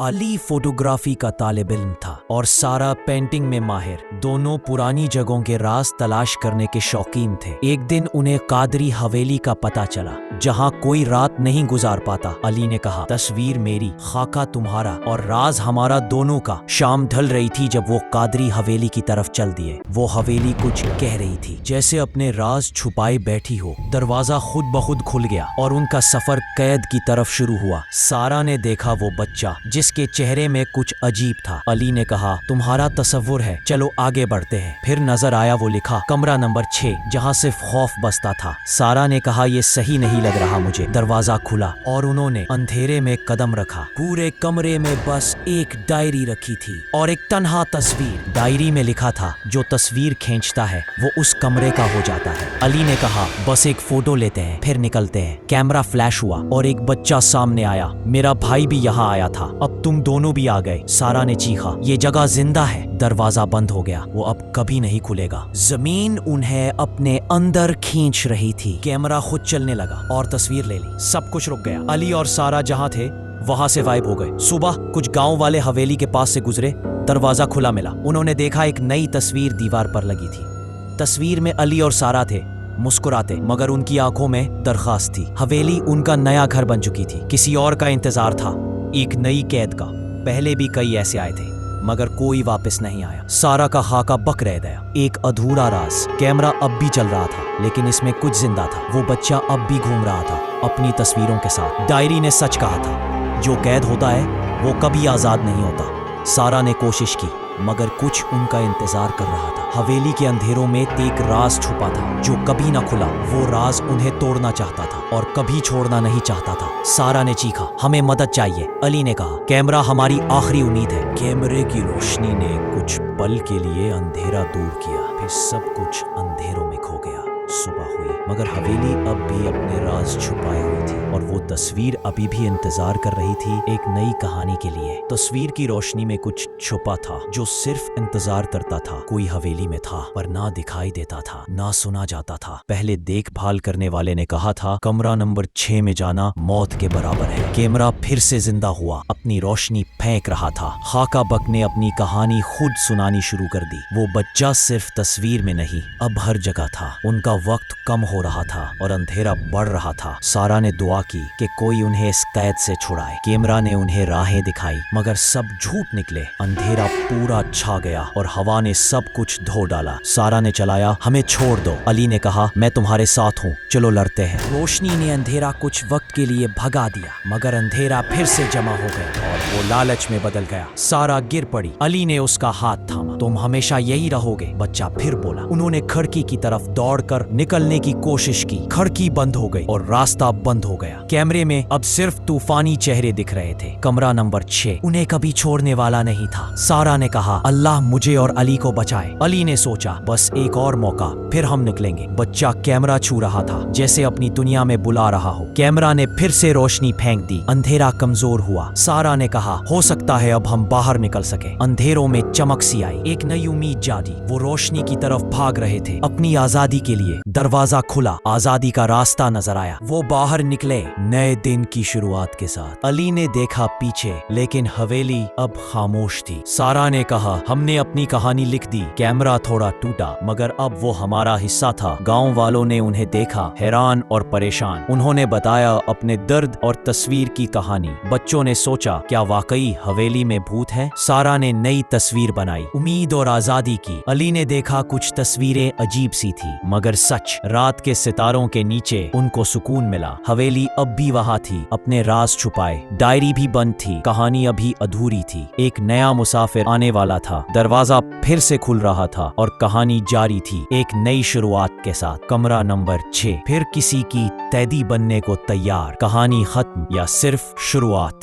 Ali photography का तालिब इल्म था और सारा पेंटिंग में माहिर। दोनों पुरानी जगहों के राज तलाश करने के शौकीन थे। एक दिन उन्हें कादरी हवेली का पता चला जहाँ कोई रात नहीं गुजार पाता। अली ने कहा, तस्वीर मेरी, खाका तुम्हारा और राज हमारा दोनों का। शाम ढल रही थी जब वो कादरी हवेली की तरफ चल दिए। वो हवेली कुछ कह रही थी, जैसे अपने राज छुपाए बैठी हो। दरवाजा खुद ब खुद खुल गया और उनका सफर कैद की तरफ शुरू हुआ। सारा ने देखा वो बच्चा जिसके चेहरे में कुछ अजीब था। अली ने कहा, तुम्हारा तसव्वुर है, चलो आगे बढ़ते हैं। फिर नजर आया वो लिखा, कमरा नंबर 6, जहाँ सिर्फ खौफ बसता था। सारा ने कहा, ये सही नहीं लग रहा मुझे। दरवाजा खुला और उन्होंने अंधेरे में कदम रखा। पूरे कमरे में बस एक डायरी रखी थी और एक तन्हा तस्वीर। डायरी में लिखा था, जो तस्वीर खींचता है वो उस कमरे का हो जाता है। अली ने कहा, बस एक फोटो लेते हैं फिर निकलते हैं। कैमरा फ्लैश हुआ और एक बच्चा सामने आया। मेरा भाई भी यहाँ आया था, अब तुम दोनों भी आ गए। सारा ने चीखा, ये जगह जिंदा है। दरवाजा बंद हो गया, वो अब कभी नहीं खुलेगा। जमीन उन्हें अपने अंदर खींच रही थी। कैमरा खुद चलने लगा और तस्वीर ले ली। सब कुछ रुक गया। अली और सारा जहाँ थे वहां से गायब हो गए। सुबह कुछ गांव वाले हवेली के पास से गुजरे। दरवाजा खुला मिला। उन्होंने देखा एक नई तस्वीर दीवार पर लगी थी। तस्वीर में अली और सारा थे, मुस्कुराते, मगर उनकी आंखों में दरखास्त थी। हवेली उनका नया घर बन चुकी थी। किसी और का इंतजार था, एक नई कैद का। पहले भी कई ऐसे आए थे मगर कोई वापस नहीं आया। सारा का खाका बक रह गया। एक अधूरा राज। कैमरा अब भी चल रहा था लेकिन इसमें कुछ जिंदा था। वो बच्चा अब भी घूम रहा था अपनी तस्वीरों के साथ। डायरी ने सच कहा था, जो कैद होता है वो कभी आजाद नहीं होता। सारा ने कोशिश की मगर कुछ उनका इंतजार कर रहा था। हवेली के अंधेरों में एक राज छुपा था जो कभी ना खुला। वो राज उन्हें तोड़ना चाहता था और कभी छोड़ना नहीं चाहता था। सारा ने चीखा, हमें मदद चाहिए। अली ने कहा, कैमरा हमारी आखिरी उम्मीद है। कैमरे की रोशनी ने कुछ पल के लिए अंधेरा दूर किया, फिर सब कुछ अंधेरों में खो गया। सुबह हुई मगर हवेली अब भी अपने राज छुपाए हुई थी और वो तस्वीर अभी भी इंतजार कर रही थी एक नई कहानी के लिए। तस्वीर की रोशनी में कुछ छुपा था जो सिर्फ इंतजार करता था। कोई हवेली में था पर ना दिखाई देता था, ना सुना जाता था। पहले देखभाल करने वाले ने कहा था, कमरा नंबर 6 में जाना मौत के बराबर है। कैमरा फिर से जिंदा हुआ, अपनी रोशनी फेंक रहा था। खाका बक ने अपनी कहानी खुद सुनानी शुरू कर दी। वो बच्चा सिर्फ तस्वीर में नहीं, अब हर जगह था। उनका वक्त कम हो रहा था और अंधेरा बढ़ रहा था। सारा ने दुआ की कि कोई उन्हें इस कैद से छुड़ाए। कैमरा ने उन्हें राहें दिखाई मगर सब झूठ निकले। अंधेरा पूरा छा गया और हवा ने सब कुछ धो डाला। सारा ने चलाया, हमें छोड़ दो। अली ने कहा, मैं तुम्हारे साथ हूँ, चलो लड़ते हैं। रोशनी ने अंधेरा कुछ वक्त के लिए भगा दिया मगर अंधेरा फिर से जमा हो गया और वो लालच में बदल गया। सारा गिर पड़ी। अली ने उसका हाथ थामा। तुम हमेशा यही रहोगे, बच्चा फिर बोला। उन्होंने खिड़की की तरफ दौड़कर निकलने की कोशिश की। खिड़की बंद हो गई और रास्ता बंद हो गया। कैमरे में अब सिर्फ तूफानी चेहरे दिख रहे थे। कमरा नंबर 6 उन्हें कभी छोड़ने वाला नहीं था। सारा ने कहा, अल्लाह मुझे और अली को बचाए। अली ने सोचा, बस एक और मौका, फिर हम निकलेंगे। बच्चा कैमरा छू रहा था जैसे अपनी दुनिया में बुला रहा हो। कैमरा ने फिर से रोशनी फेंक दी। अंधेरा कमजोर हुआ। सारा ने कहा, हो सकता है अब हम बाहर निकल सके। अंधेरों में चमक सी आई, एक नई उम्मीद जागी। वो रोशनी की तरफ भाग रहे थे अपनी आजादी के लिए। दरवाजा खुला, आजादी का रास्ता नजर आया। वो बाहर निकले नए दिन की शुरुआत के साथ। अली ने देखा पीछे लेकिन हवेली अब खामोश थी। सारा ने कहा, हमने अपनी कहानी लिख दी। कैमरा थोड़ा टूटा मगर अब वो हमारा हिस्सा था। गांव वालों ने उन्हें देखा, हैरान और परेशान। उन्होंने बताया अपने दर्द और तस्वीर की कहानी। बच्चों ने सोचा, क्या वाकई हवेली में भूत है? सारा ने नई तस्वीर बनाई, उम्मीद और आजादी की। अली ने देखा कुछ तस्वीरें अजीब सी थी मगर सच। रात के सितारों के नीचे उनको सुकून मिला। हवेली अब भी वहां थी, अपने राज छुपाए। डायरी भी बंद थी, कहानी अभी अधूरी थी। एक नया मुसाफिर आने वाला था। दरवाजा फिर से खुल रहा था और कहानी जारी थी एक नई शुरुआत के साथ। कमरा नंबर 6 फिर किसी की कैदी बनने को तैयार। कहानी खत्म या सिर्फ शुरुआत।